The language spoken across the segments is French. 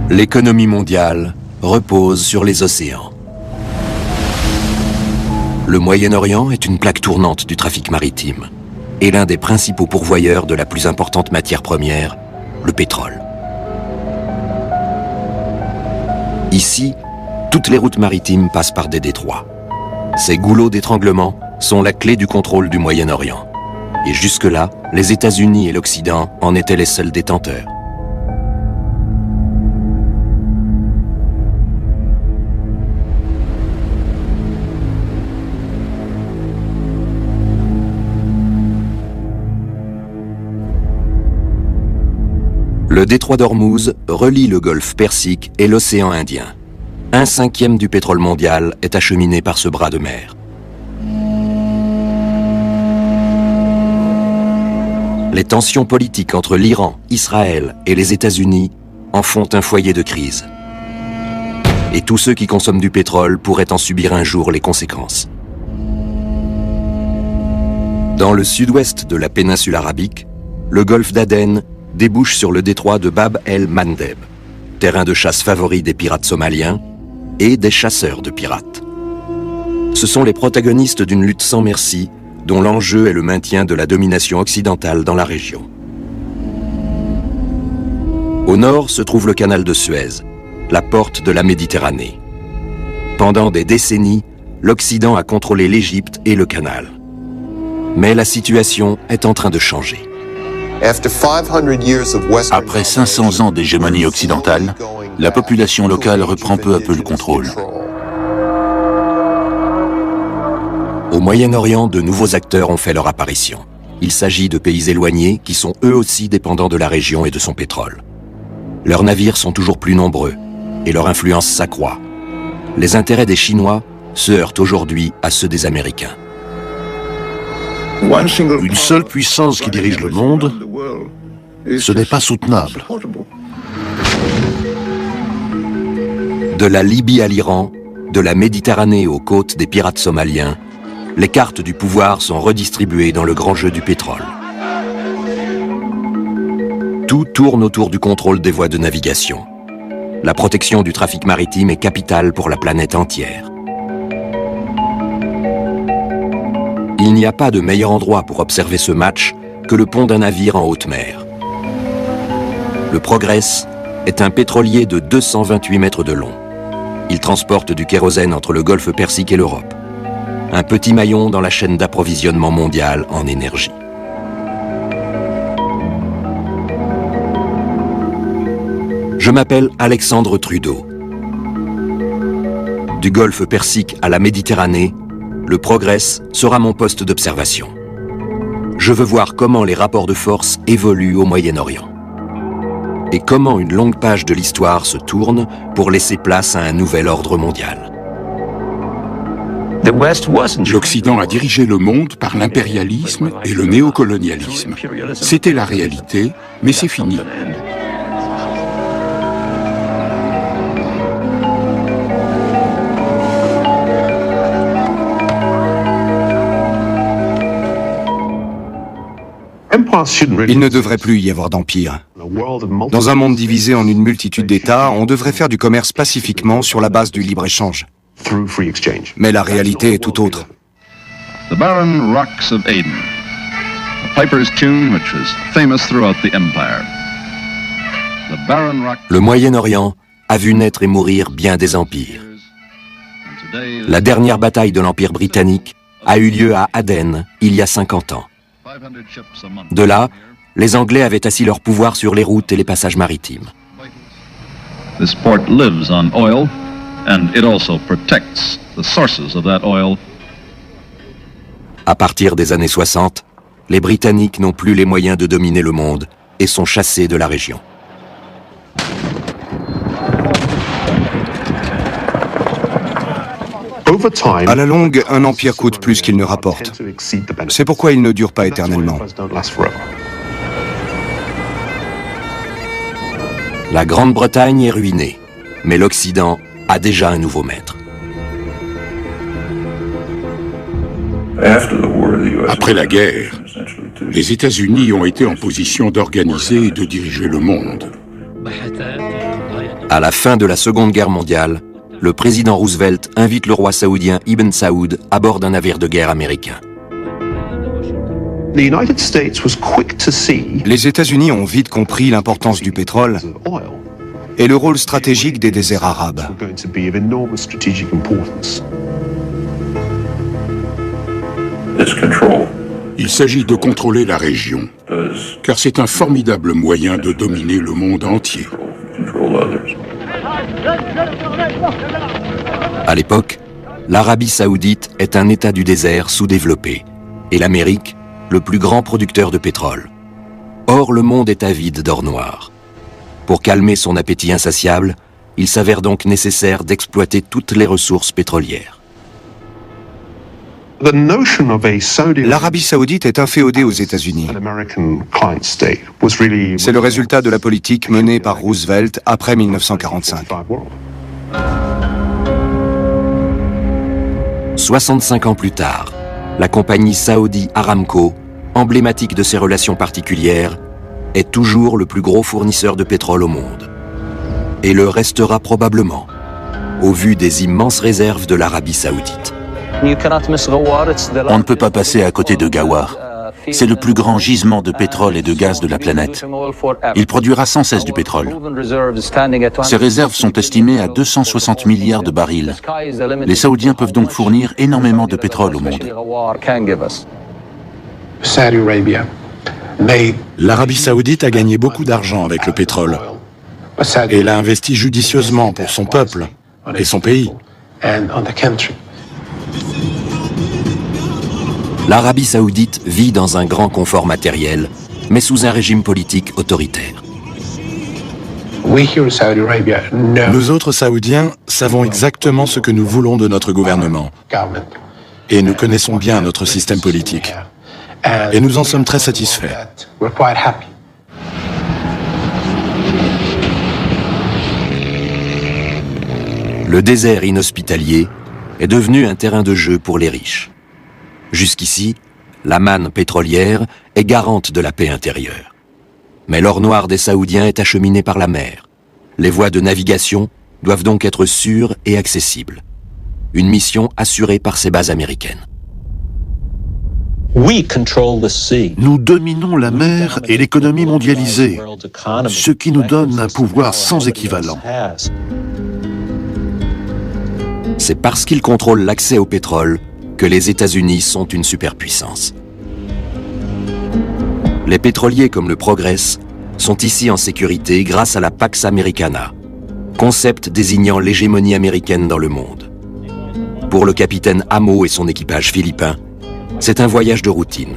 L'économie mondiale repose sur les océans. Le Moyen-Orient est une plaque tournante du trafic maritime et l'un des principaux pourvoyeurs de la plus importante matière première, le pétrole. Ici, toutes les routes maritimes passent par des détroits. Ces goulots d'étranglement sont la clé du contrôle du Moyen-Orient. Et jusque-là, les États-Unis et l'Occident en étaient les seuls détenteurs. Le détroit d'Ormuz relie le golfe Persique et l'océan Indien. 1/5 du pétrole mondial est acheminé par ce bras de mer. Les tensions politiques entre l'Iran, Israël et les États-Unis en font un foyer de crise. Et tous ceux qui consomment du pétrole pourraient en subir un jour les conséquences. Dans le sud-ouest de la péninsule arabique, le golfe d'Aden débouche sur le détroit de Bab el-Mandeb, terrain de chasse favori des pirates somaliens et des chasseurs de pirates. Ce sont les protagonistes d'une lutte sans merci dont l'enjeu est le maintien de la domination occidentale dans la région. Au nord se trouve le canal de Suez, la porte de la Méditerranée. Pendant des décennies, l'Occident a contrôlé l'Égypte et le canal. Mais la situation est en train de changer. Après 500 ans d'hégémonie occidentale, la population locale reprend peu à peu le contrôle. Au Moyen-Orient, de nouveaux acteurs ont fait leur apparition. Il s'agit de pays éloignés qui sont eux aussi dépendants de la région et de son pétrole. Leurs navires sont toujours plus nombreux et leur influence s'accroît. Les intérêts des Chinois se heurtent aujourd'hui à ceux des Américains. Une seule puissance qui dirige le monde, ce n'est pas soutenable. De la Libye à l'Iran, de la Méditerranée aux côtes des pirates somaliens, les cartes du pouvoir sont redistribuées dans le grand jeu du pétrole. Tout tourne autour du contrôle des voies de navigation. La protection du trafic maritime est capitale pour la planète entière. Il n'y a pas de meilleur endroit pour observer ce match que le pont d'un navire en haute mer. Le Progress est un pétrolier de 228 mètres de long. Il transporte du kérosène entre le golfe Persique et l'Europe. Un petit maillon dans la chaîne d'approvisionnement mondiale en énergie. Je m'appelle Alexandre Trudeau. Du golfe Persique à la Méditerranée, le Progress sera mon poste d'observation. Je veux voir comment les rapports de force évoluent au Moyen-Orient. Et comment une longue page de l'histoire se tourne pour laisser place à un nouvel ordre mondial. L'Occident a dirigé le monde par l'impérialisme et le néocolonialisme. C'était la réalité, mais c'est fini. Il ne devrait plus y avoir d'empire. Dans un monde divisé en une multitude d'États, on devrait faire du commerce pacifiquement sur la base du libre-échange. Mais la réalité est tout autre. The barren rocks of Aden, a piper's tune which was famous throughout the empire. The barren rock... Le Moyen-Orient a vu naître et mourir bien des empires. La dernière bataille de l'Empire britannique a eu lieu à Aden il y a 50 ans. De là, les Anglais avaient assis leur pouvoir sur les routes et les passages maritimes. This port lives on oil, and it also protects the sources of that oil. À partir des années 60, les Britanniques n'ont plus les moyens de dominer le monde et sont chassés de la région. À la longue, un empire coûte plus qu'il ne rapporte. C'est pourquoi il ne dure pas éternellement. La Grande-Bretagne est ruinée, mais l'Occident a déjà un nouveau maître. Après la guerre, les États-Unis ont été en position d'organiser et de diriger le monde. À la fin de la Seconde Guerre mondiale, le président Roosevelt invite le roi saoudien Ibn Saoud à bord d'un navire de guerre américain. Les États-Unis ont vite compris l'importance du pétrole et le rôle stratégique des déserts arabes. Il s'agit de contrôler la région, car c'est un formidable moyen de dominer le monde entier. À l'époque, l'Arabie saoudite est un État du désert sous-développé et l'Amérique, le plus grand producteur de pétrole. Or, le monde est avide d'or noir. Pour calmer son appétit insatiable, il s'avère donc nécessaire d'exploiter toutes les ressources pétrolières. L'Arabie saoudite est inféodée aux États-Unis. C'est le résultat de la politique menée par Roosevelt après 1945. 65 ans plus tard, la compagnie Saudi Aramco, emblématique de ses relations particulières, est toujours le plus gros fournisseur de pétrole au monde. Et le restera probablement, au vu des immenses réserves de l'Arabie saoudite. On ne peut pas passer à côté de Ghawar. C'est le plus grand gisement de pétrole et de gaz de la planète. Il produira sans cesse du pétrole. Ses réserves sont estimées à 260 milliards de barils. Les Saoudiens peuvent donc fournir énormément de pétrole au monde. L'Arabie saoudite a gagné beaucoup d'argent avec le pétrole et l'a investi judicieusement pour son peuple et son pays. L'Arabie saoudite vit dans un grand confort matériel, mais sous un régime politique autoritaire. Nous autres Saoudiens savons exactement ce que nous voulons de notre gouvernement et nous connaissons bien notre système politique et nous en sommes très satisfaits. Le désert inhospitalier est devenu un terrain de jeu pour les riches. Jusqu'ici, la manne pétrolière est garante de la paix intérieure. Mais l'or noir des Saoudiens est acheminé par la mer. Les voies de navigation doivent donc être sûres et accessibles. Une mission assurée par ces bases américaines. Nous dominons la mer et l'économie mondialisée, ce qui nous donne un pouvoir sans équivalent. C'est parce qu'ils contrôlent l'accès au pétrole que les États-Unis sont une superpuissance. Les pétroliers comme le Progress sont ici en sécurité grâce à la Pax Americana, concept désignant l'hégémonie américaine dans le monde. Pour le capitaine Amo et son équipage philippin, c'est un voyage de routine.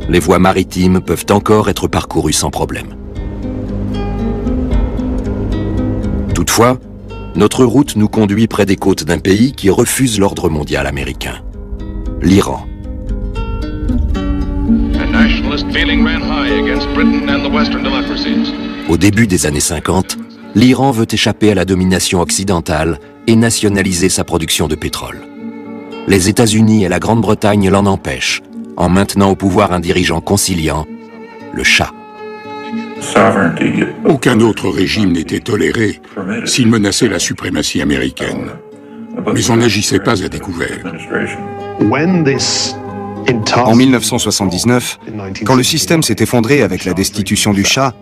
Les voies maritimes peuvent encore être parcourues sans problème. Toutefois, notre route nous conduit près des côtes d'un pays qui refuse l'ordre mondial américain, l'Iran. Au début des années 50, l'Iran veut échapper à la domination occidentale et nationaliser sa production de pétrole. Les États-Unis et la Grande-Bretagne l'en empêchent, en maintenant au pouvoir un dirigeant conciliant, le Shah. Aucun autre régime n'était toléré s'il menaçait la suprématie américaine. Mais on n'agissait pas à découvert. En 1979, quand le système s'est effondré avec la destitution du Shah,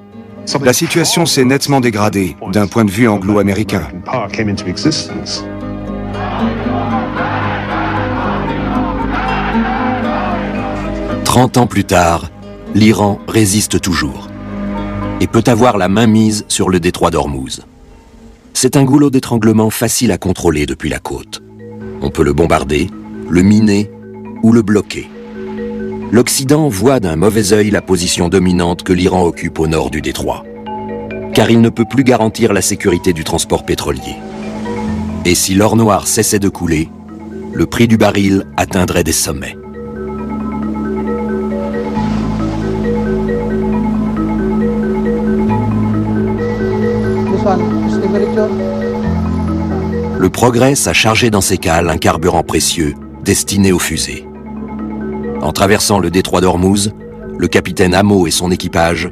la situation s'est nettement dégradée d'un point de vue anglo-américain. « 30 ans plus tard, l'Iran résiste toujours et peut avoir la main mise sur le détroit d'Ormuz. C'est un goulot d'étranglement facile à contrôler depuis la côte. On peut le bombarder, le miner ou le bloquer. L'Occident voit d'un mauvais œil la position dominante que l'Iran occupe au nord du détroit, car il ne peut plus garantir la sécurité du transport pétrolier. Et si l'or noir cessait de couler, le prix du baril atteindrait des sommets. Le Progress a chargé dans ses cales un carburant précieux destiné aux fusées. En traversant le détroit d'Ormuz, le capitaine Amo et son équipage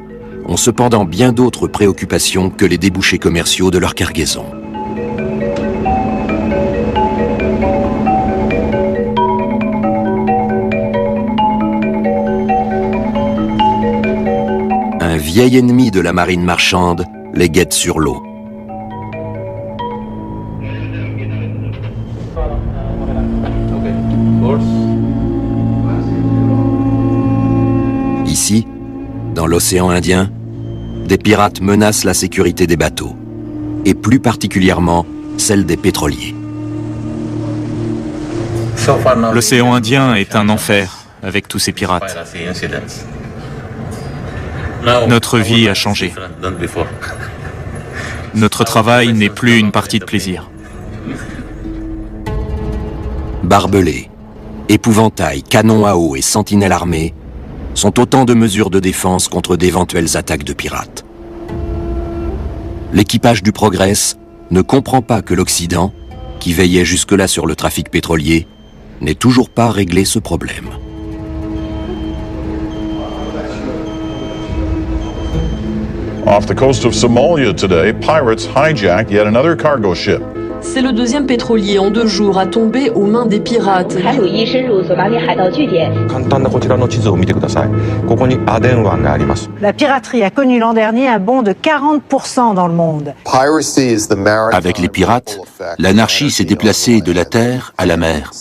ont cependant bien d'autres préoccupations que les débouchés commerciaux de leur cargaison. Un vieil ennemi de la marine marchande les guette sur l'eau. Ici, dans l'océan Indien, des pirates menacent la sécurité des bateaux, et plus particulièrement celle des pétroliers. L'océan Indien est un enfer avec tous ces pirates. Notre vie a changé. Notre travail n'est plus une partie de plaisir. Barbelés, épouvantails, canons à eau et sentinelles armées sont autant de mesures de défense contre d'éventuelles attaques de pirates. L'équipage du Progress ne comprend pas que l'Occident, qui veillait jusque-là sur le trafic pétrolier, n'ait toujours pas réglé ce problème. Off the coast of Somalia today, pirates hijacked yet another cargo ship. C'est le deuxième pétrolier en 2 jours à tomber aux mains des pirates. La piraterie a connu l'an dernier un bond de 40% dans le monde. Avec les pirates, l'anarchie s'est déplacée de la terre à la mer.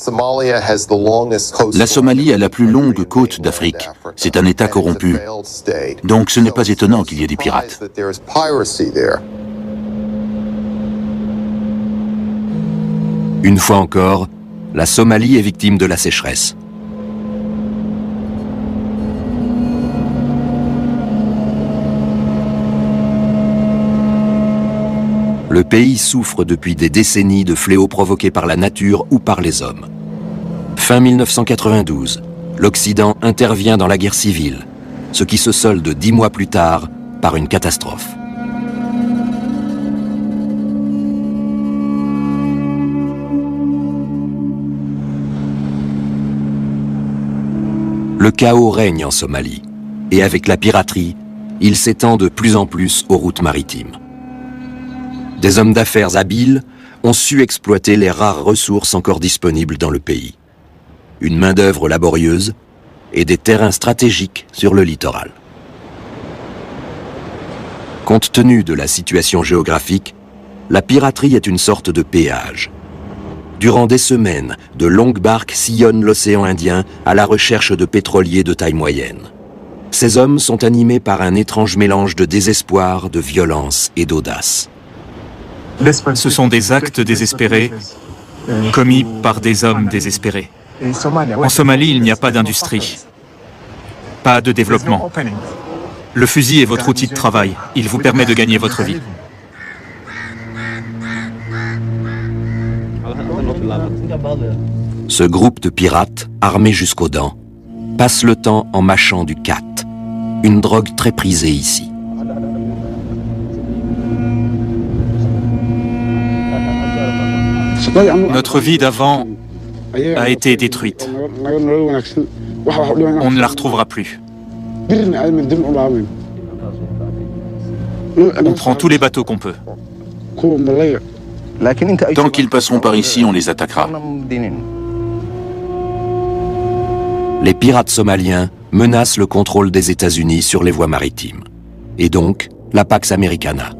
La Somalie a la plus longue côte d'Afrique. C'est un État corrompu. Donc ce n'est pas étonnant qu'il y ait des pirates. Une fois encore, la Somalie est victime de la sécheresse. Le pays souffre depuis des décennies de fléaux provoqués par la nature ou par les hommes. Fin 1992, l'Occident intervient dans la guerre civile, ce qui se solde 10 mois plus tard par une catastrophe. Le chaos règne en Somalie, et avec la piraterie, il s'étend de plus en plus aux routes maritimes. Des hommes d'affaires habiles ont su exploiter les rares ressources encore disponibles dans le pays. Une main-d'œuvre laborieuse et des terrains stratégiques sur le littoral. Compte tenu de la situation géographique, la piraterie est une sorte de péage. Durant des semaines, de longues barques sillonnent l'océan Indien à la recherche de pétroliers de taille moyenne. Ces hommes sont animés par un étrange mélange de désespoir, de violence et d'audace. Ce sont des actes désespérés commis par des hommes désespérés. En Somalie, il n'y a pas d'industrie, pas de développement. Le fusil est votre outil de travail. Il vous permet de gagner votre vie. Ce groupe de pirates, armés jusqu'aux dents, passe le temps en mâchant du khat, une drogue très prisée ici. Notre vie d'avant a été détruite. On ne la retrouvera plus. On prend tous les bateaux qu'on peut. Tant qu'ils passeront par ici, on les attaquera. Les pirates somaliens menacent le contrôle des États-Unis sur les voies maritimes, et donc la Pax Americana.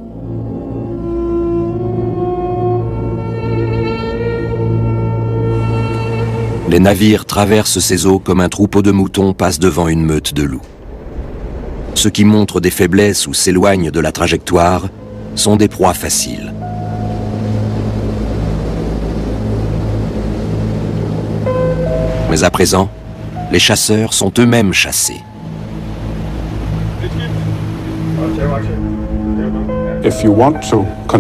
Les navires traversent ces eaux comme un troupeau de moutons passe devant une meute de loups. Ceux qui montrent des faiblesses ou s'éloignent de la trajectoire sont des proies faciles. Mais à présent, les chasseurs sont eux-mêmes chassés.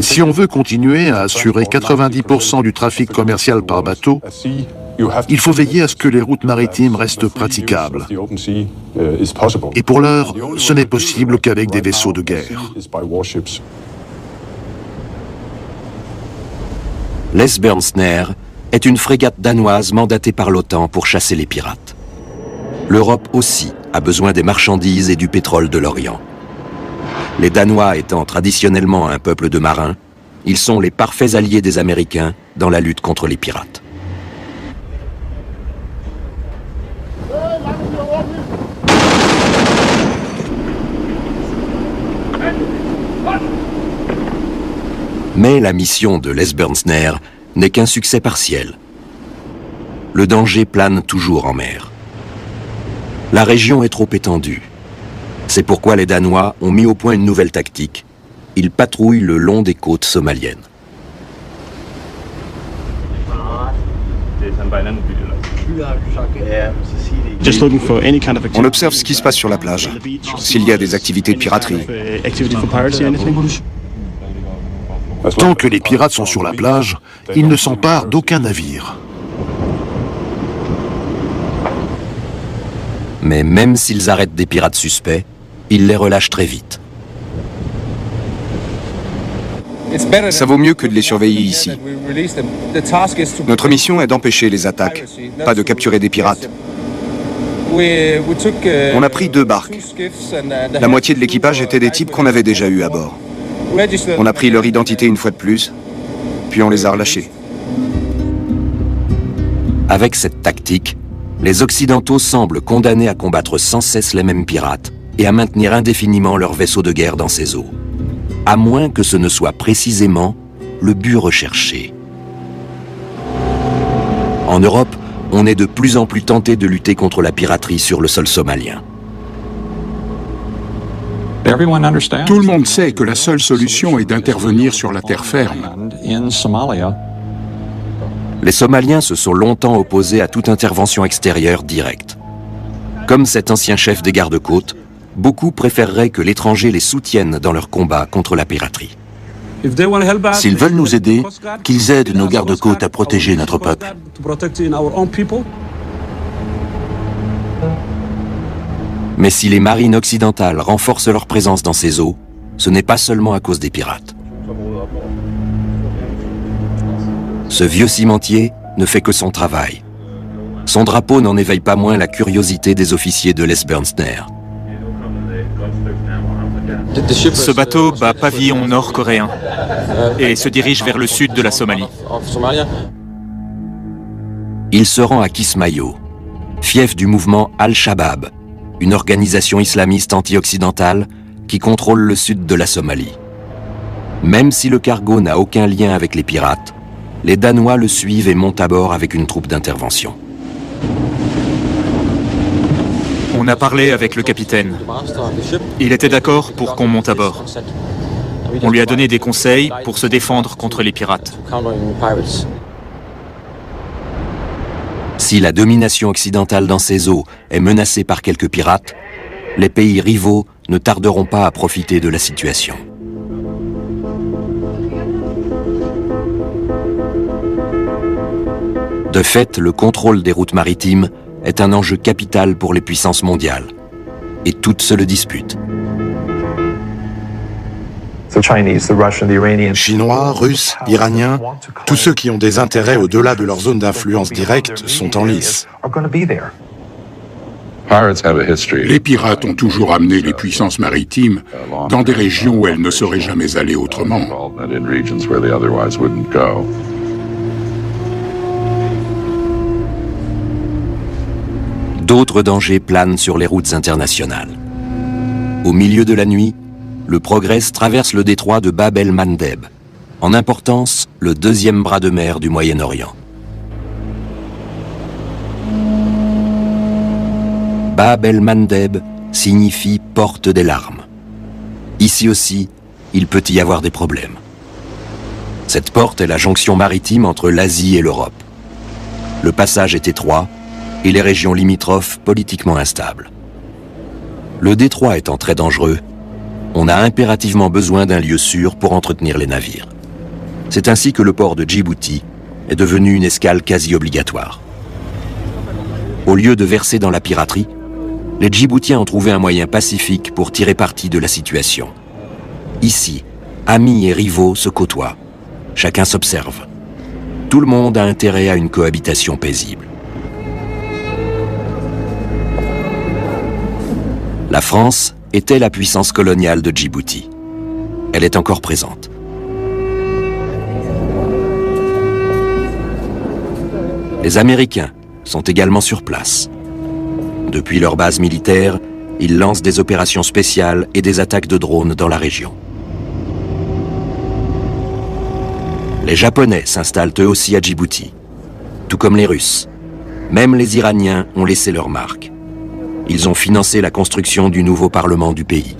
Si on veut continuer à assurer 90% du trafic commercial par bateau, il faut veiller à ce que les routes maritimes restent praticables. Et pour l'heure, ce n'est possible qu'avec des vaisseaux de guerre. L'Esbjørnstner est une frégate danoise mandatée par l'OTAN pour chasser les pirates. L'Europe aussi a besoin des marchandises et du pétrole de l'Orient. Les Danois étant traditionnellement un peuple de marins, ils sont les parfaits alliés des Américains dans la lutte contre les pirates. Mais la mission de l'Esbjörnsnær n'est qu'un succès partiel. Le danger plane toujours en mer. La région est trop étendue. C'est pourquoi les Danois ont mis au point une nouvelle tactique. Ils patrouillent le long des côtes somaliennes. On observe ce qui se passe sur la plage. S'il y a des activités de piraterie. Tant que les pirates sont sur la plage, ils ne s'emparent d'aucun navire. Mais même s'ils arrêtent des pirates suspects, ils les relâchent très vite. Ça vaut mieux que de les surveiller ici. Notre mission est d'empêcher les attaques, pas de capturer des pirates. On a pris 2 barques. La moitié de l'équipage étaient des types qu'on avait déjà eus à bord. On a pris leur identité une fois de plus, puis on les a relâchés. Avec cette tactique, les Occidentaux semblent condamnés à combattre sans cesse les mêmes pirates et à maintenir indéfiniment leurs vaisseaux de guerre dans ces eaux. À moins que ce ne soit précisément le but recherché. En Europe, on est de plus en plus tenté de lutter contre la piraterie sur le sol somalien. Tout le monde sait que la seule solution est d'intervenir sur la terre ferme. Les Somaliens se sont longtemps opposés à toute intervention extérieure directe. Comme cet ancien chef des gardes-côtes, beaucoup préféreraient que l'étranger les soutienne dans leur combat contre la piraterie. S'ils veulent nous aider, qu'ils aident nos gardes-côtes à protéger notre peuple. Mais si les marines occidentales renforcent leur présence dans ces eaux, ce n'est pas seulement à cause des pirates. Ce vieux cimentier ne fait que son travail. Son drapeau n'en éveille pas moins la curiosité des officiers de l'Esbjörnsnær. Ce bateau bat pavillon nord-coréen et se dirige vers le sud de la Somalie. Il se rend à Kismayo, fief du mouvement Al-Shabaab, une organisation islamiste anti-occidentale qui contrôle le sud de la Somalie. Même si le cargo n'a aucun lien avec les pirates, les Danois le suivent et montent à bord avec une troupe d'intervention. On a parlé avec le capitaine. Il était d'accord pour qu'on monte à bord. On lui a donné des conseils pour se défendre contre les pirates. Si la domination occidentale dans ces eaux est menacée par quelques pirates, les pays rivaux ne tarderont pas à profiter de la situation. De fait, le contrôle des routes maritimes est un enjeu capital pour les puissances mondiales. Et toutes se le disputent. Chinois, Russes, Iraniens, tous ceux qui ont des intérêts au-delà de leur zone d'influence directe sont en lice. Les pirates ont toujours amené les puissances maritimes dans des régions où elles ne seraient jamais allées autrement. D'autres dangers planent sur les routes internationales. Au milieu de la nuit, le Progress traverse le détroit de Bab el-Mandeb, en importance le 2e bras de mer du Moyen-Orient. Bab el-Mandeb signifie « porte des larmes ». Ici aussi, il peut y avoir des problèmes. Cette porte est la jonction maritime entre l'Asie et l'Europe. Le passage est étroit et les régions limitrophes politiquement instables. Le détroit étant très dangereux, on a impérativement besoin d'un lieu sûr pour entretenir les navires. C'est ainsi que le port de Djibouti est devenu une escale quasi obligatoire. Au lieu de verser dans la piraterie, les Djiboutiens ont trouvé un moyen pacifique pour tirer parti de la situation. Ici, amis et rivaux se côtoient. Chacun s'observe. Tout le monde a intérêt à une cohabitation paisible. La France était la puissance coloniale de Djibouti. Elle est encore présente. Les Américains sont également sur place. Depuis leur base militaire, ils lancent des opérations spéciales et des attaques de drones dans la région. Les Japonais s'installent eux aussi à Djibouti, tout comme les Russes. Même les Iraniens ont laissé leur marque. Ils ont financé la construction du nouveau parlement du pays.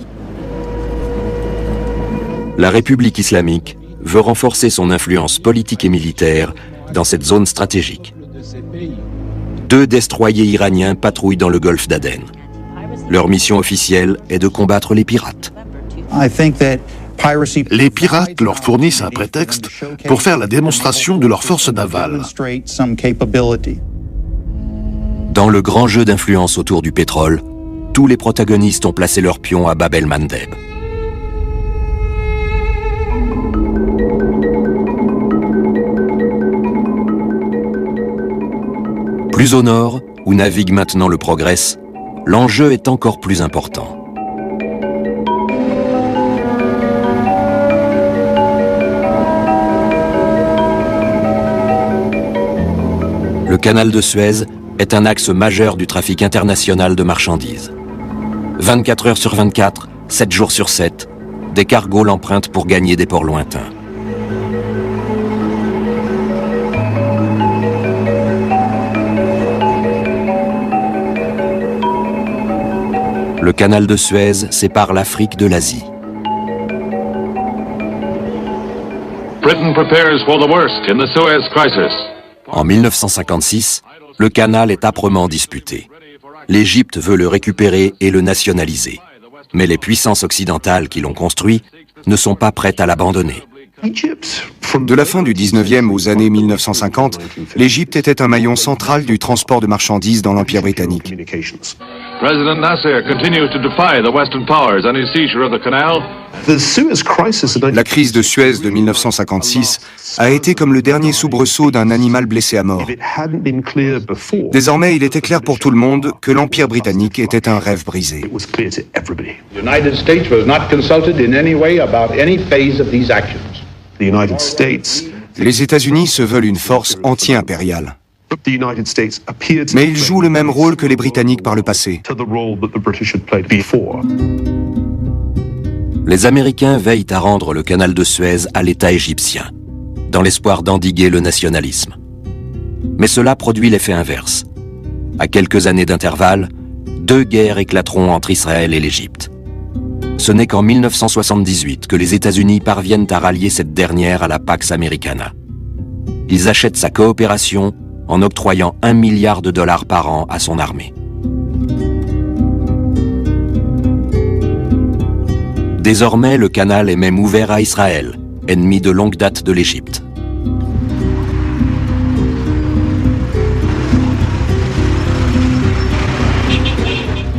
La République islamique veut renforcer son influence politique et militaire dans cette zone stratégique. 2 destroyers iraniens patrouillent dans le golfe d'Aden. Leur mission officielle est de combattre les pirates. Les pirates leur fournissent un prétexte pour faire la démonstration de leur force navale. Dans le grand jeu d'influence autour du pétrole, tous les protagonistes ont placé leurs pions à Bab el-Mandeb. Plus au nord, où navigue maintenant le Progress, l'enjeu est encore plus important. Le canal de Suez est un axe majeur du trafic international de marchandises. 24 heures sur 24, 7 jours sur 7, des cargos l'empruntent pour gagner des ports lointains. Le canal de Suez sépare l'Afrique de l'Asie. Britain prepares for the worst in the Suez crisis. En 1956, le canal est âprement disputé. L'Égypte veut le récupérer et le nationaliser. Mais les puissances occidentales qui l'ont construit ne sont pas prêtes à l'abandonner. De la fin du 19e aux années 1950, l'Égypte était un maillon central du transport de marchandises dans l'Empire britannique. President Nasser continues to defy the Western powers on his seizure of the canal. La crise de Suez de 1956 a été comme le dernier soubresaut d'un animal blessé à mort. Désormais, il était clair pour tout le monde que l'Empire britannique était un rêve brisé. Les États-Unis se veulent une force anti-impériale. Mais ils jouent le même rôle que les Britanniques par le passé. Les Américains veillent à rendre le canal de Suez à l'État égyptien, dans l'espoir d'endiguer le nationalisme. Mais cela produit l'effet inverse. À quelques années d'intervalle, 2 guerres éclateront entre Israël et l'Égypte. Ce n'est qu'en 1978 que les États-Unis parviennent à rallier cette dernière à la Pax Americana. Ils achètent sa coopération en octroyant $1 milliard par an à son armée. Désormais, le canal est même ouvert à Israël, ennemi de longue date de l'Égypte.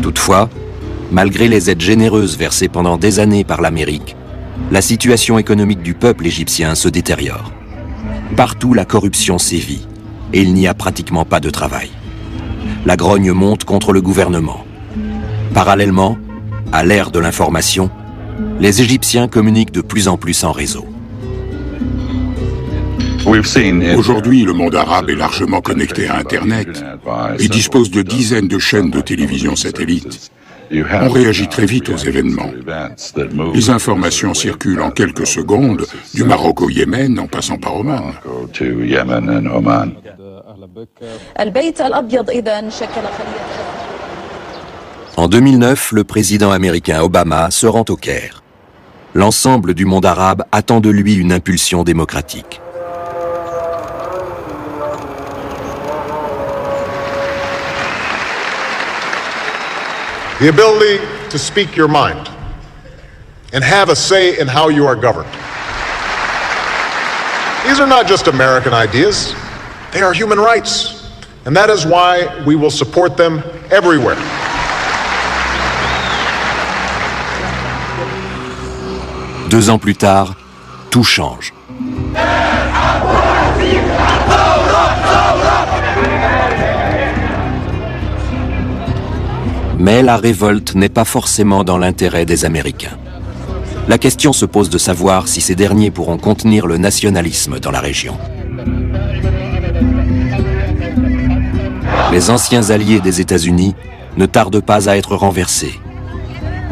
Toutefois, malgré les aides généreuses versées pendant des années par l'Amérique, la situation économique du peuple égyptien se détériore. Partout, la corruption sévit et il n'y a pratiquement pas de travail. La grogne monte contre le gouvernement. Parallèlement, à l'ère de l'information, les Égyptiens communiquent de plus en plus en réseau. Aujourd'hui, le monde arabe est largement connecté à Internet et dispose de dizaines de chaînes de télévision satellites. On réagit très vite aux événements. Les informations circulent en quelques secondes, du Maroc au Yémen en passant par Oman. En 2009, le président américain Obama se rend au Caire. L'ensemble du monde arabe attend de lui une impulsion démocratique. The ability to speak your mind and have a say in how you are governed. These are not just American ideas, they are human rights, and that is why we will support them everywhere. Deux ans plus tard, tout change. Mais la révolte n'est pas forcément dans l'intérêt des Américains. La question se pose de savoir si ces derniers pourront contenir le nationalisme dans la région. Les anciens alliés des États-Unis ne tardent pas à être renversés.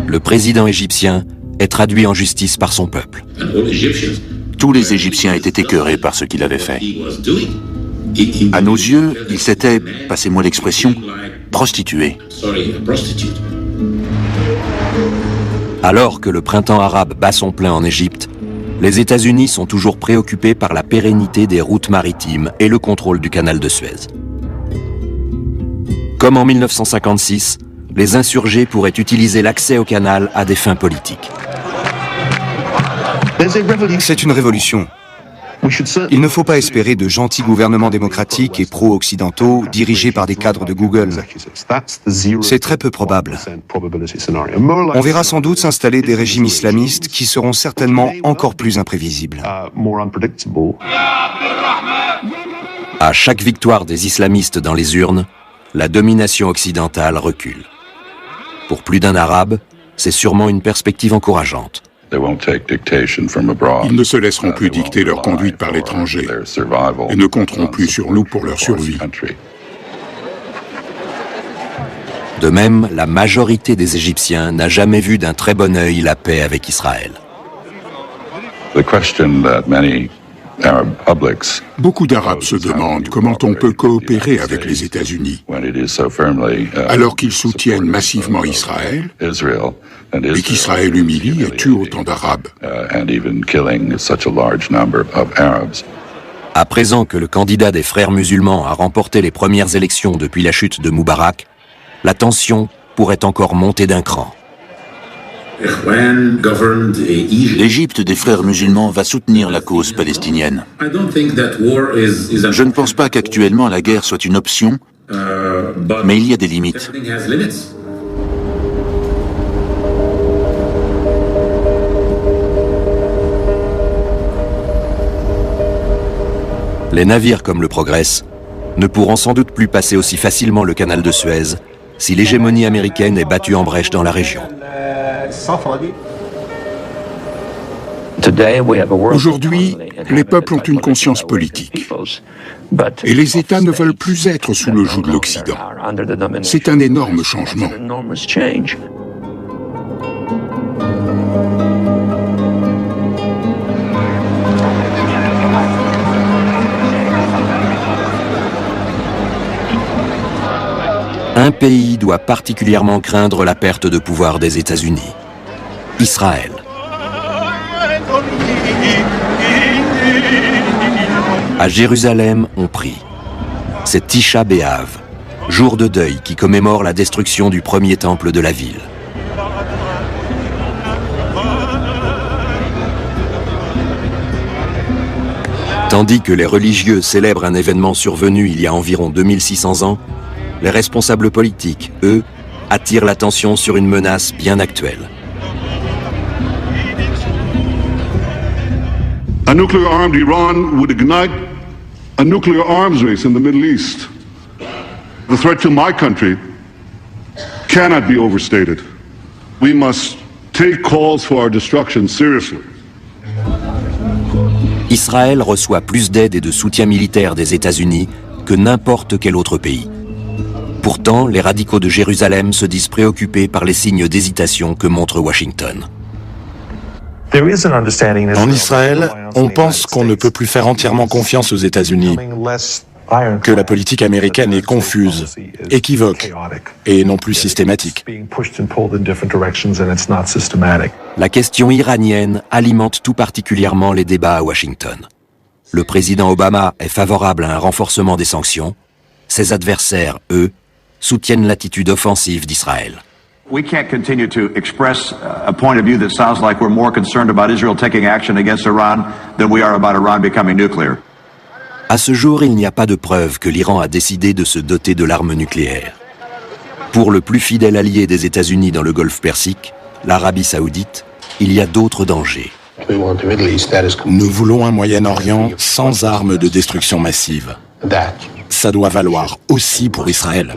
Le président égyptien est traduit en justice par son peuple. Tous les Égyptiens étaient écœurés par ce qu'il avait fait. À nos yeux, il s'était, passez-moi l'expression, prostitué. Alors que le printemps arabe bat son plein en Égypte, les États-Unis sont toujours préoccupés par la pérennité des routes maritimes et le contrôle du canal de Suez. Comme en 1956, les insurgés pourraient utiliser l'accès au canal à des fins politiques. C'est une révolution. Il ne faut pas espérer de gentils gouvernements démocratiques et pro-occidentaux dirigés par des cadres de Google. C'est très peu probable. On verra sans doute s'installer des régimes islamistes qui seront certainement encore plus imprévisibles. À chaque victoire des islamistes dans les urnes, la domination occidentale recule. Pour plus d'un Arabe, c'est sûrement une perspective encourageante. Ils ne se laisseront plus dicter leur conduite par l'étranger et ne compteront plus sur nous pour leur survie. De même, la majorité des Égyptiens n'a jamais vu d'un très bon œil la paix avec Israël. Beaucoup d'Arabes se demandent comment on peut coopérer avec les États-Unis alors qu'ils soutiennent massivement Israël et qu'Israël humilie et tue autant d'Arabes. À présent que le candidat des frères musulmans a remporté les premières élections depuis la chute de Moubarak, la tension pourrait encore monter d'un cran. L'Égypte des frères musulmans va soutenir la cause palestinienne. Je ne pense pas qu'actuellement la guerre soit une option, mais il y a des limites. Les navires comme le Progress ne pourront sans doute plus passer aussi facilement le canal de Suez si l'hégémonie américaine est battue en brèche dans la région. Aujourd'hui, les peuples ont une conscience politique. Et les États ne veulent plus être sous le joug de l'Occident. C'est un énorme changement. Un pays doit particulièrement craindre la perte de pouvoir des États-Unis. Israël. À Jérusalem, on prie. C'est Tisha B'Av, jour de deuil qui commémore la destruction du premier temple de la ville. Tandis que les religieux célèbrent un événement survenu il y a environ 2600 ans, les responsables politiques, eux, attirent l'attention sur une menace bien actuelle. A nuclear-armed Iran would ignite a nuclear arms race in the Middle East. The threat to my country cannot be overstated. We must take calls for our destruction seriously. Israël reçoit plus d'aide et de soutien militaire des États-Unis que n'importe quel autre pays. Pourtant, les radicaux de Jérusalem se disent préoccupés par les signes d'hésitation que montre Washington. En Israël, on pense qu'on ne peut plus faire entièrement confiance aux États-Unis, que la politique américaine est confuse, équivoque et non plus systématique. La question iranienne alimente tout particulièrement les débats à Washington. Le président Obama est favorable à un renforcement des sanctions. Ses adversaires, eux, soutiennent l'attitude offensive d'Israël. We can't continue to express a point of view that sounds like we're more concerned about Israel taking action against Iran than we are about Iran becoming nuclear. À ce jour, il n'y a pas de preuve que l'Iran a décidé de se doter de l'arme nucléaire. Pour le plus fidèle allié des États-Unis dans le Golfe Persique, l'Arabie Saoudite, il y a d'autres dangers. Nous voulons un Moyen-Orient sans armes de destruction massive. Ça doit valoir aussi pour Israël.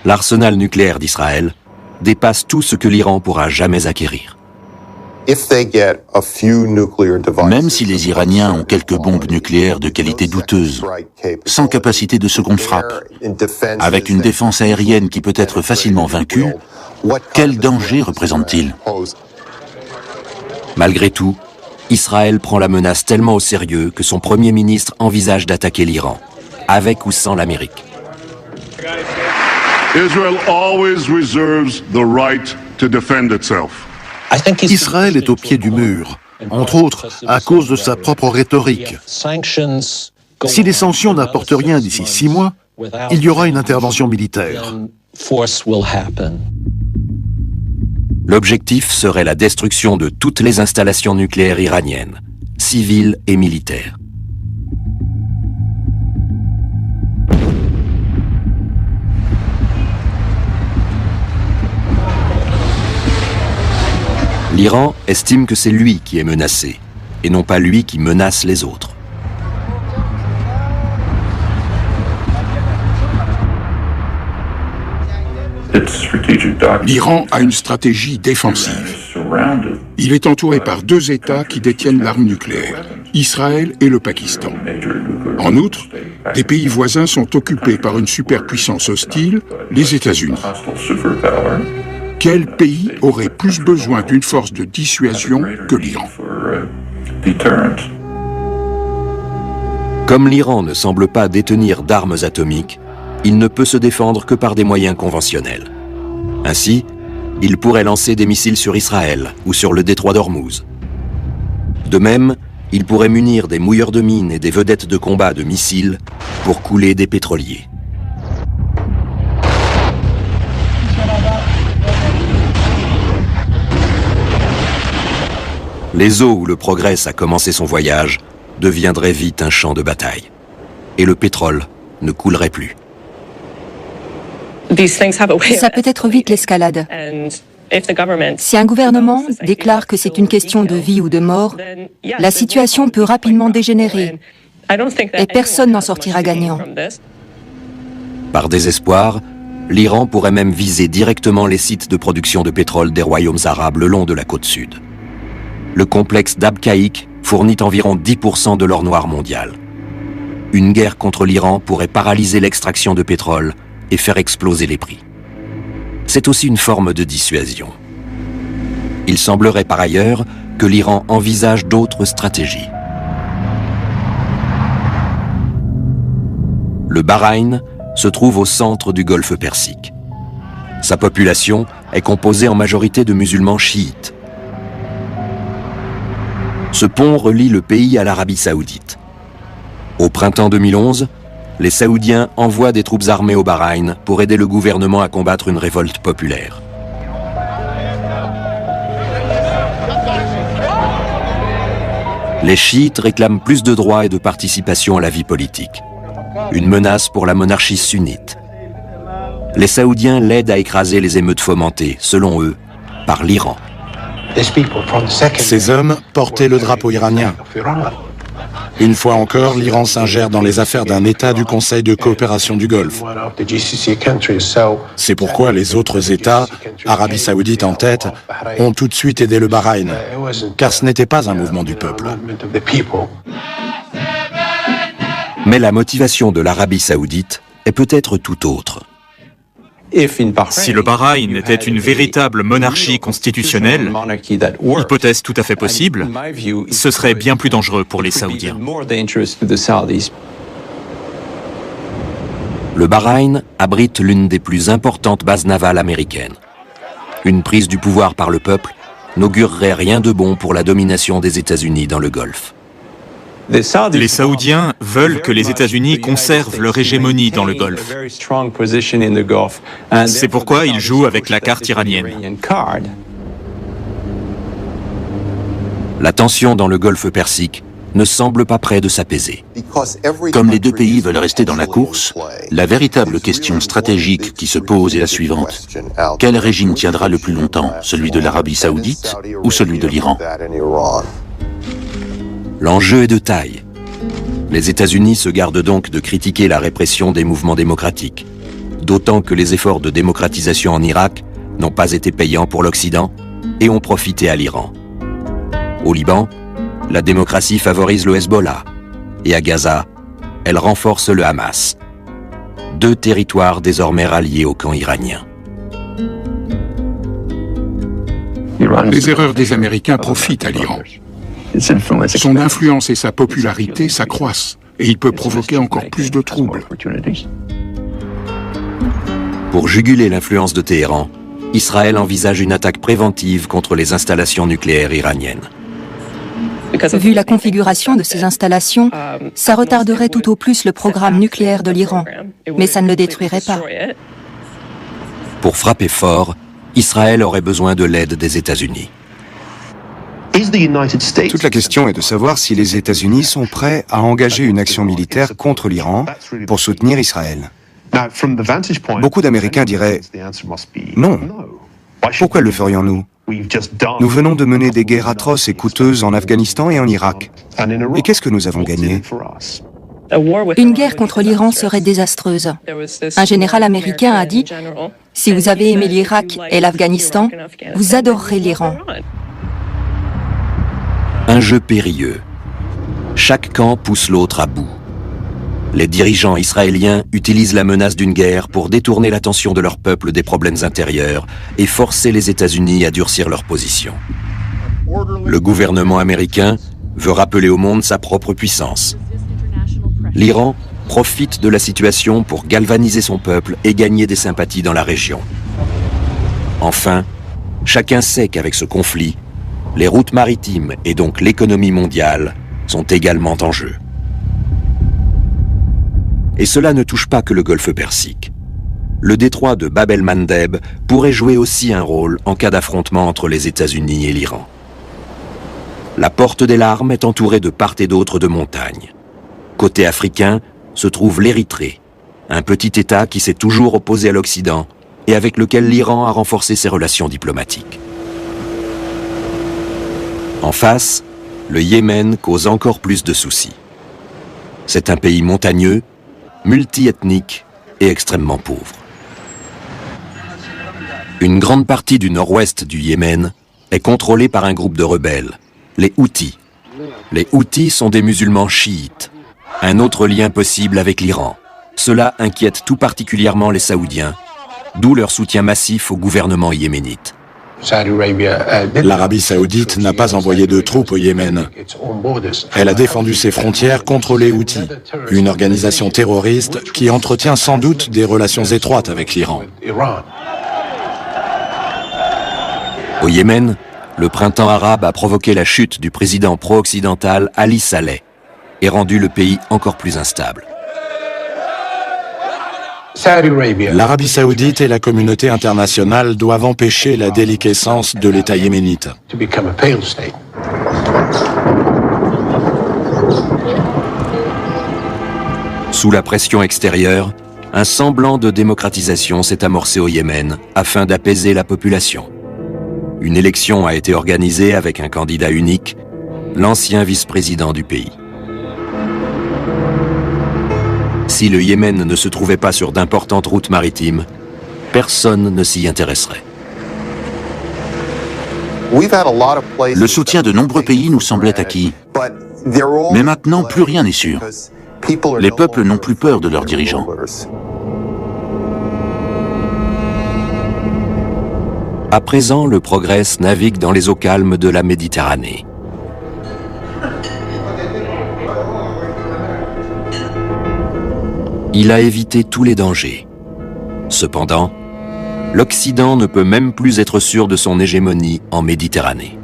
L'arsenal nucléaire d'Israël dépasse tout ce que l'Iran pourra jamais acquérir. Même si les Iraniens ont quelques bombes nucléaires de qualité douteuse, sans capacité de seconde frappe, avec une défense aérienne qui peut être facilement vaincue, quel danger représente-t-il? Malgré tout, Israël prend la menace tellement au sérieux que son Premier ministre envisage d'attaquer l'Iran, avec ou sans l'Amérique. Israel always reserves the right to defend itself. Israël est au pied du mur, entre autres à cause de sa propre rhétorique. Si les sanctions n'apportent rien d'ici 6 mois, il y aura une intervention militaire. L'objectif serait la destruction de toutes les installations nucléaires iraniennes, civiles et militaires. L'Iran estime que c'est lui qui est menacé, et non pas lui qui menace les autres. L'Iran a une stratégie défensive. Il est entouré par 2 États qui détiennent l'arme nucléaire, Israël et le Pakistan. En outre, des pays voisins sont occupés par une superpuissance hostile, les États-Unis. Quel pays aurait plus besoin d'une force de dissuasion que l'Iran? Comme l'Iran ne semble pas détenir d'armes atomiques, il ne peut se défendre que par des moyens conventionnels. Ainsi, il pourrait lancer des missiles sur Israël ou sur le détroit d'Ormuz. De même, il pourrait munir des mouilleurs de mines et des vedettes de combat de missiles pour couler des pétroliers. Les eaux où le Progress a commencé son voyage deviendraient vite un champ de bataille. Et le pétrole ne coulerait plus. Ça peut être vite l'escalade. Si un gouvernement déclare que c'est une question de vie ou de mort, la situation peut rapidement dégénérer et personne n'en sortira gagnant. Par désespoir, l'Iran pourrait même viser directement les sites de production de pétrole des royaumes arabes le long de la côte sud. Le complexe d'Abqaiq fournit environ 10% de l'or noir mondial. Une guerre contre l'Iran pourrait paralyser l'extraction de pétrole et faire exploser les prix. C'est aussi une forme de dissuasion. Il semblerait par ailleurs que l'Iran envisage d'autres stratégies. Le Bahreïn se trouve au centre du golfe Persique. Sa population est composée en majorité de musulmans chiites. Ce pont relie le pays à l'Arabie saoudite. Au printemps 2011, les Saoudiens envoient des troupes armées au Bahreïn pour aider le gouvernement à combattre une révolte populaire. Les chiites réclament plus de droits et de participation à la vie politique. Une menace pour la monarchie sunnite. Les Saoudiens l'aident à écraser les émeutes fomentées, selon eux, par l'Iran. Ces hommes portaient le drapeau iranien. Une fois encore, l'Iran s'ingère dans les affaires d'un État du Conseil de coopération du Golfe. C'est pourquoi les autres États, Arabie Saoudite en tête, ont tout de suite aidé le Bahreïn, car ce n'était pas un mouvement du peuple. Mais la motivation de l'Arabie Saoudite est peut-être tout autre. Si le Bahreïn était une véritable monarchie constitutionnelle, hypothèse tout à fait possible, ce serait bien plus dangereux pour les Saoudiens. Le Bahreïn abrite l'une des plus importantes bases navales américaines. Une prise du pouvoir par le peuple n'augurerait rien de bon pour la domination des États-Unis dans le Golfe. Les Saoudiens veulent que les États-Unis conservent leur hégémonie dans le Golfe. C'est pourquoi ils jouent avec la carte iranienne. La tension dans le Golfe Persique ne semble pas près de s'apaiser. Comme les deux pays veulent rester dans la course, la véritable question stratégique qui se pose est la suivante. Quel régime tiendra le plus longtemps, celui de l'Arabie Saoudite ou celui de l'Iran ? L'enjeu est de taille. Les États-Unis se gardent donc de critiquer la répression des mouvements démocratiques, d'autant que les efforts de démocratisation en Irak n'ont pas été payants pour l'Occident et ont profité à l'Iran. Au Liban, la démocratie favorise le Hezbollah, et à Gaza, elle renforce le Hamas. 2 territoires désormais ralliés au camp iranien. Les erreurs des Américains profitent à l'Iran. Son influence et sa popularité s'accroissent, et il peut provoquer encore plus de troubles. Pour juguler l'influence de Téhéran, Israël envisage une attaque préventive contre les installations nucléaires iraniennes. Vu la configuration de ces installations, ça retarderait tout au plus le programme nucléaire de l'Iran, mais ça ne le détruirait pas. Pour frapper fort, Israël aurait besoin de l'aide des États-Unis. Toute la question est de savoir si les États-Unis sont prêts à engager une action militaire contre l'Iran pour soutenir Israël. Beaucoup d'Américains diraient « Non, pourquoi le ferions-nous ? Nous venons de mener des guerres atroces et coûteuses en Afghanistan et en Irak. Et qu'est-ce que nous avons gagné ? Une guerre contre l'Iran serait désastreuse. Un général américain a dit « Si vous avez aimé l'Irak et l'Afghanistan, vous adorerez l'Iran. » Un jeu périlleux. Chaque camp pousse l'autre à bout. Les dirigeants israéliens utilisent la menace d'une guerre pour détourner l'attention de leur peuple des problèmes intérieurs et forcer les États-Unis à durcir leur position. Le gouvernement américain veut rappeler au monde sa propre puissance. L'Iran profite de la situation pour galvaniser son peuple et gagner des sympathies dans la région. Enfin, chacun sait qu'avec ce conflit, les routes maritimes et donc l'économie mondiale sont également en jeu. Et cela ne touche pas que le golfe Persique. Le détroit de Bab el-Mandeb pourrait jouer aussi un rôle en cas d'affrontement entre les États-Unis et l'Iran. La porte des larmes est entourée de part et d'autre de montagnes. Côté africain se trouve l'Érythrée, un petit État qui s'est toujours opposé à l'Occident et avec lequel l'Iran a renforcé ses relations diplomatiques. En face, le Yémen cause encore plus de soucis. C'est un pays montagneux, multi-ethnique et extrêmement pauvre. Une grande partie du nord-ouest du Yémen est contrôlée par un groupe de rebelles, les Houthis. Les Houthis sont des musulmans chiites, un autre lien possible avec l'Iran. Cela inquiète tout particulièrement les Saoudiens, d'où leur soutien massif au gouvernement yéménite. L'Arabie saoudite n'a pas envoyé de troupes au Yémen. Elle a défendu ses frontières contre les Houthis, une organisation terroriste qui entretient sans doute des relations étroites avec l'Iran. Au Yémen, le printemps arabe a provoqué la chute du président pro-occidental Ali Saleh et rendu le pays encore plus instable. L'Arabie saoudite et la communauté internationale doivent empêcher la déliquescence de l'État yéménite. Sous la pression extérieure, un semblant de démocratisation s'est amorcé au Yémen afin d'apaiser la population. Une élection a été organisée avec un candidat unique, l'ancien vice-président du pays. Si le Yémen ne se trouvait pas sur d'importantes routes maritimes, personne ne s'y intéresserait. Le soutien de nombreux pays nous semblait acquis. Mais maintenant, plus rien n'est sûr. Les peuples n'ont plus peur de leurs dirigeants. À présent, le Progress navigue dans les eaux calmes de la Méditerranée. Il a évité tous les dangers. Cependant, l'Occident ne peut même plus être sûr de son hégémonie en Méditerranée.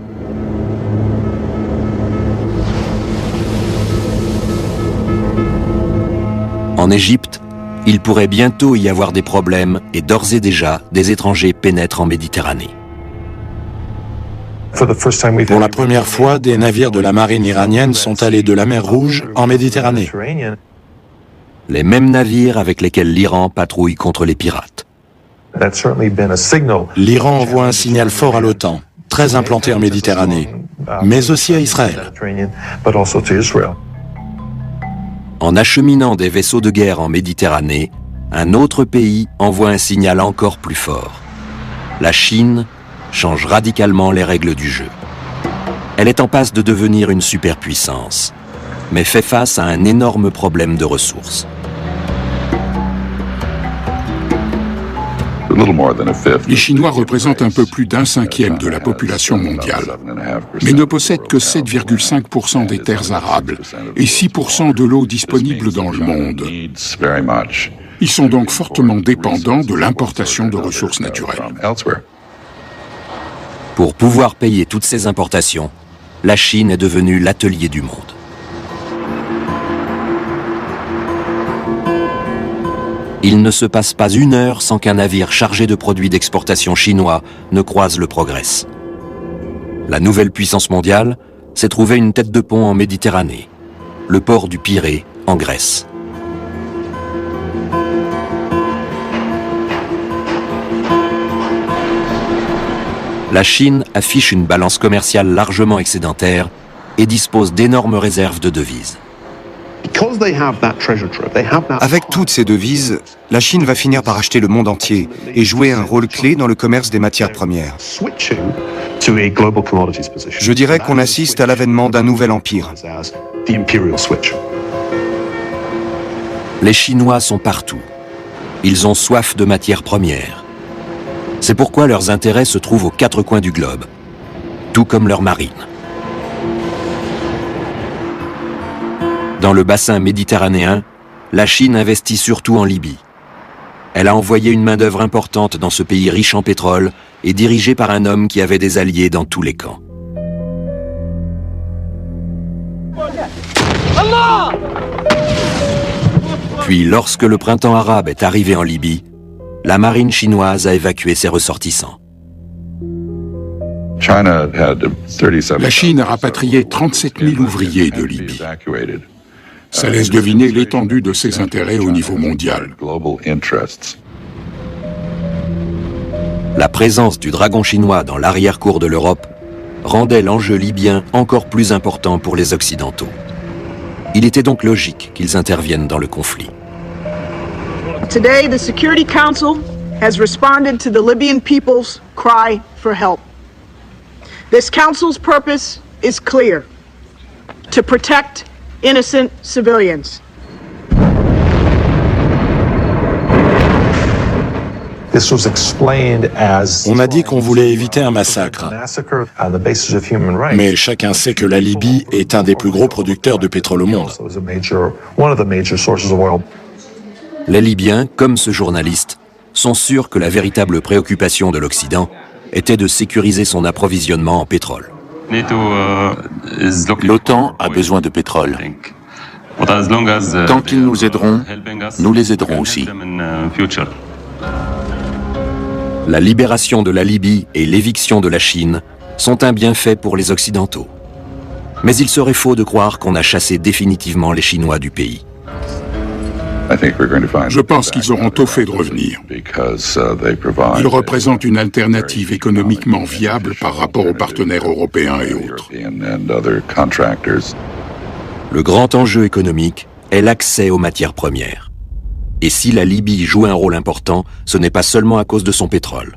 En Égypte, il pourrait bientôt y avoir des problèmes et d'ores et déjà, des étrangers pénètrent en Méditerranée. Pour la première fois, des navires de la marine iranienne sont allés de la mer Rouge en Méditerranée. Les mêmes navires avec lesquels l'Iran patrouille contre les pirates. L'Iran envoie un signal fort à l'OTAN, très implanté en Méditerranée, mais aussi à Israël. En acheminant des vaisseaux de guerre en Méditerranée, un autre pays envoie un signal encore plus fort. La Chine change radicalement les règles du jeu. Elle est en passe de devenir une superpuissance, mais fait face à un énorme problème de ressources. Les Chinois représentent un peu plus d'un cinquième de la population mondiale, mais ne possèdent que 7,5% des terres arables et 6% de l'eau disponible dans le monde. Ils sont donc fortement dépendants de l'importation de ressources naturelles. Pour pouvoir payer toutes ces importations, la Chine est devenue l'atelier du monde. Il ne se passe pas une heure sans qu'un navire chargé de produits d'exportation chinois ne croise le Progress. La nouvelle puissance mondiale s'est trouvée une tête de pont en Méditerranée, le port du Pirée en Grèce. La Chine affiche une balance commerciale largement excédentaire et dispose d'énormes réserves de devises. Avec toutes ces devises, la Chine va finir par acheter le monde entier et jouer un rôle clé dans le commerce des matières premières. Je dirais qu'on assiste à l'avènement d'un nouvel empire. Les Chinois sont partout. Ils ont soif de matières premières. C'est pourquoi leurs intérêts se trouvent aux quatre coins du globe, tout comme leur marine. Dans le bassin méditerranéen, la Chine investit surtout en Libye. Elle a envoyé une main-d'œuvre importante dans ce pays riche en pétrole et dirigé par un homme qui avait des alliés dans tous les camps. Puis, lorsque le printemps arabe est arrivé en Libye, la marine chinoise a évacué ses ressortissants. La Chine a rapatrié 37 000 ouvriers de Libye. Ça laisse deviner l'étendue de ses intérêts au niveau mondial. La présence du dragon chinois dans l'arrière-cour de l'Europe rendait l'enjeu libyen encore plus important pour les Occidentaux. Il était donc logique qu'ils interviennent dans le conflit. Today, the Security Council has responded to the Libyan people's cry for help. This council's purpose is clear: to protect innocent civilians. On a dit qu'on voulait éviter un massacre. Mais chacun sait que la Libye est un des plus gros producteurs de pétrole au monde. Les Libyens, comme ce journaliste, sont sûrs que la véritable préoccupation de l'Occident était de sécuriser son approvisionnement en pétrole. L'OTAN a besoin de pétrole. Tant qu'ils nous aideront, nous les aiderons aussi. La libération de la Libye et l'éviction de la Chine sont un bienfait pour les Occidentaux. Mais il serait faux de croire qu'on a chassé définitivement les Chinois du pays. Je pense qu'ils auront tôt fait de revenir. Ils représentent une alternative économiquement viable par rapport aux partenaires européens et autres. Le grand enjeu économique est l'accès aux matières premières. Et si la Libye joue un rôle important, ce n'est pas seulement à cause de son pétrole.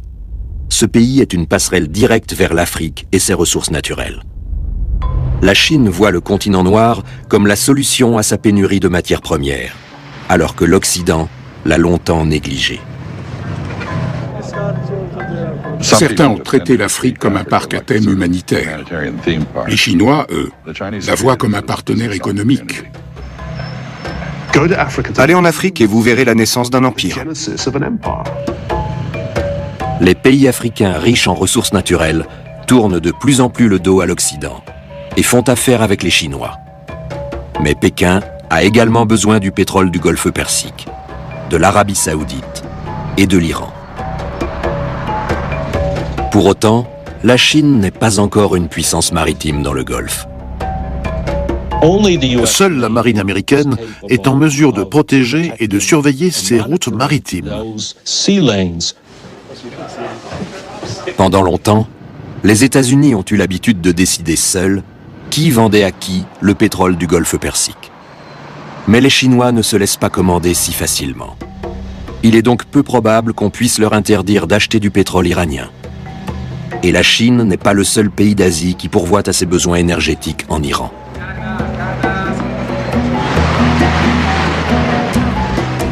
Ce pays est une passerelle directe vers l'Afrique et ses ressources naturelles. La Chine voit le continent noir comme la solution à sa pénurie de matières premières, alors que l'Occident l'a longtemps négligé. Certains ont traité l'Afrique comme un parc à thème humanitaire. Les Chinois, eux, la voient comme un partenaire économique. Allez en Afrique et vous verrez la naissance d'un empire. Les pays africains riches en ressources naturelles tournent de plus en plus le dos à l'Occident et font affaire avec les Chinois. Mais Pékin a également besoin du pétrole du Golfe Persique, de l'Arabie Saoudite et de l'Iran. Pour autant, la Chine n'est pas encore une puissance maritime dans le Golfe. Seule la marine américaine est en mesure de protéger et de surveiller ses routes maritimes. Pendant longtemps, les États-Unis ont eu l'habitude de décider seuls qui vendait à qui le pétrole du Golfe Persique. Mais les Chinois ne se laissent pas commander si facilement. Il est donc peu probable qu'on puisse leur interdire d'acheter du pétrole iranien. Et la Chine n'est pas le seul pays d'Asie qui pourvoit à ses besoins énergétiques en Iran.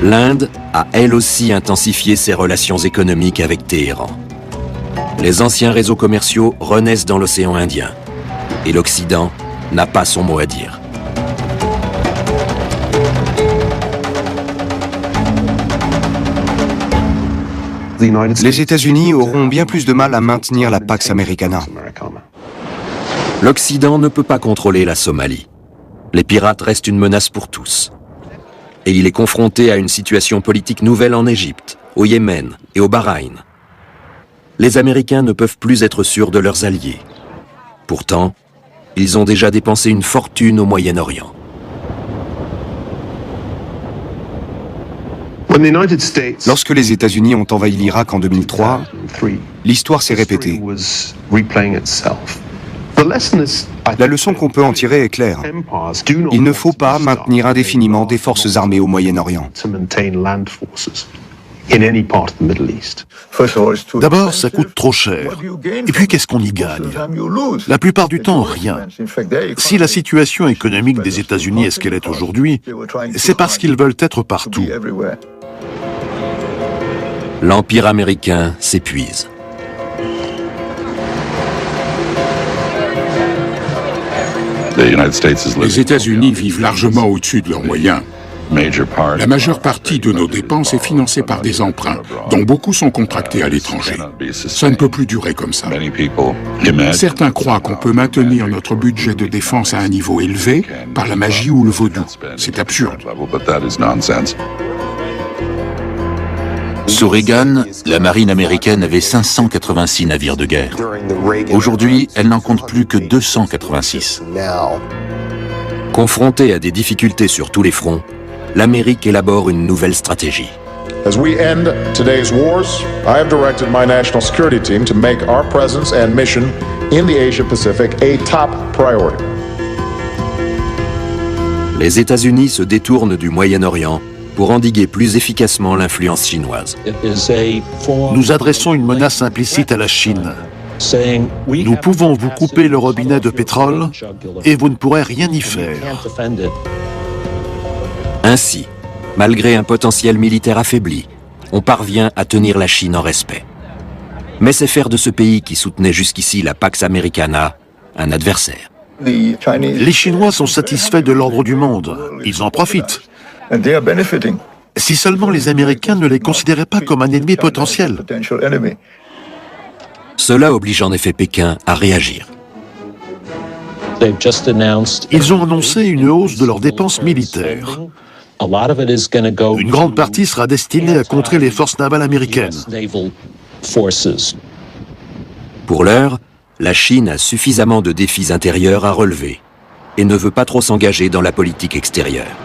L'Inde a elle aussi intensifié ses relations économiques avec Téhéran. Les anciens réseaux commerciaux renaissent dans l'océan Indien. Et l'Occident n'a pas son mot à dire. Les États-Unis auront bien plus de mal à maintenir la Pax Americana. L'Occident ne peut pas contrôler la Somalie. Les pirates restent une menace pour tous. Et il est confronté à une situation politique nouvelle en Égypte, au Yémen et au Bahreïn. Les Américains ne peuvent plus être sûrs de leurs alliés. Pourtant, ils ont déjà dépensé une fortune au Moyen-Orient. Lorsque les États-Unis ont envahi l'Irak en 2003, l'histoire s'est répétée. La leçon qu'on peut en tirer est claire. Il ne faut pas maintenir indéfiniment des forces armées au Moyen-Orient. D'abord, ça coûte trop cher. Et puis, qu'est-ce qu'on y gagne? La plupart du temps, rien. Si la situation économique des États-Unis est ce qu'elle est aujourd'hui, c'est parce qu'ils veulent être partout. L'Empire américain s'épuise. Les États-Unis vivent largement au-dessus de leurs moyens. La majeure partie de nos dépenses est financée par des emprunts, dont beaucoup sont contractés à l'étranger. Ça ne peut plus durer comme ça. Certains croient qu'on peut maintenir notre budget de défense à un niveau élevé par la magie ou le vaudou. C'est absurde. Sous Reagan, la marine américaine avait 586 navires de guerre. Aujourd'hui, elle n'en compte plus que 286. Confrontée à des difficultés sur tous les fronts, l'Amérique élabore une nouvelle stratégie. As we end today's wars, I have directed my national security team to make our presence and mission in the Asia-Pacific a top priority. Les États-Unis se détournent du Moyen-Orient pour endiguer plus efficacement l'influence chinoise. Nous adressons une menace implicite à la Chine. Nous pouvons vous couper le robinet de pétrole et vous ne pourrez rien y faire. Ainsi, malgré un potentiel militaire affaibli, on parvient à tenir la Chine en respect. Mais c'est faire de ce pays qui soutenait jusqu'ici la Pax Americana un adversaire. Les Chinois sont satisfaits de l'ordre du monde. Ils en profitent. Si seulement les Américains ne les considéraient pas comme un ennemi potentiel. Cela oblige en effet Pékin à réagir. Ils ont annoncé une hausse de leurs dépenses militaires. Une grande partie sera destinée à contrer les forces navales américaines. Pour l'heure, la Chine a suffisamment de défis intérieurs à relever et ne veut pas trop s'engager dans la politique extérieure.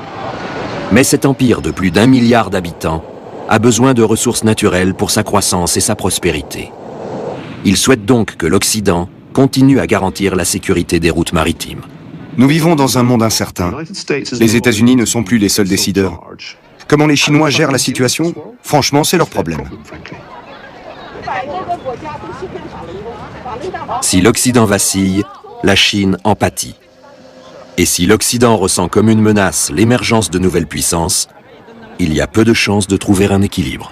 Mais cet empire de plus d'1 milliard d'habitants a besoin de ressources naturelles pour sa croissance et sa prospérité. Il souhaite donc que l'Occident continue à garantir la sécurité des routes maritimes. Nous vivons dans un monde incertain. Les États-Unis ne sont plus les seuls décideurs. Comment les Chinois gèrent la situation? Franchement, c'est leur problème. Si l'Occident vacille, la Chine en pâtit. Et si l'Occident ressent comme une menace l'émergence de nouvelles puissances, il y a peu de chances de trouver un équilibre.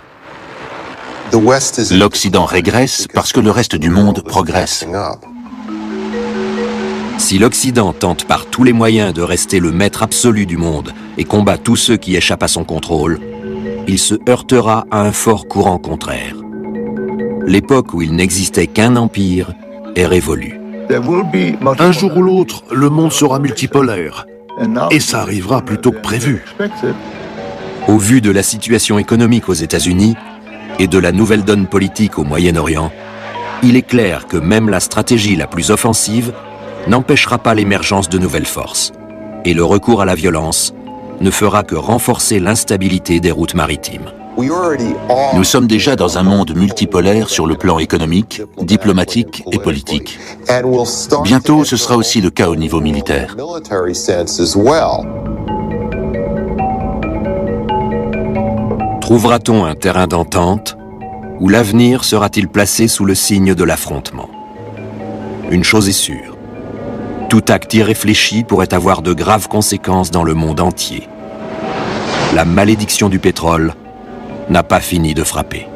L'Occident régresse parce que le reste du monde progresse. Si l'Occident tente par tous les moyens de rester le maître absolu du monde et combat tous ceux qui échappent à son contrôle, il se heurtera à un fort courant contraire. L'époque où il n'existait qu'un empire est révolue. Un jour ou l'autre, le monde sera multipolaire. Et ça arrivera plus tôt que prévu. Au vu de la situation économique aux États-Unis et de la nouvelle donne politique au Moyen-Orient, il est clair que même la stratégie la plus offensive n'empêchera pas l'émergence de nouvelles forces. Et le recours à la violence ne fera que renforcer l'instabilité des routes maritimes. Nous sommes déjà dans un monde multipolaire sur le plan économique, diplomatique et politique. Bientôt, ce sera aussi le cas au niveau militaire. Trouvera-t-on un terrain d'entente ou l'avenir sera-t-il placé sous le signe de l'affrontement? Une chose est sûre, tout acte irréfléchi pourrait avoir de graves conséquences dans le monde entier. La malédiction du pétrole n'a pas fini de frapper.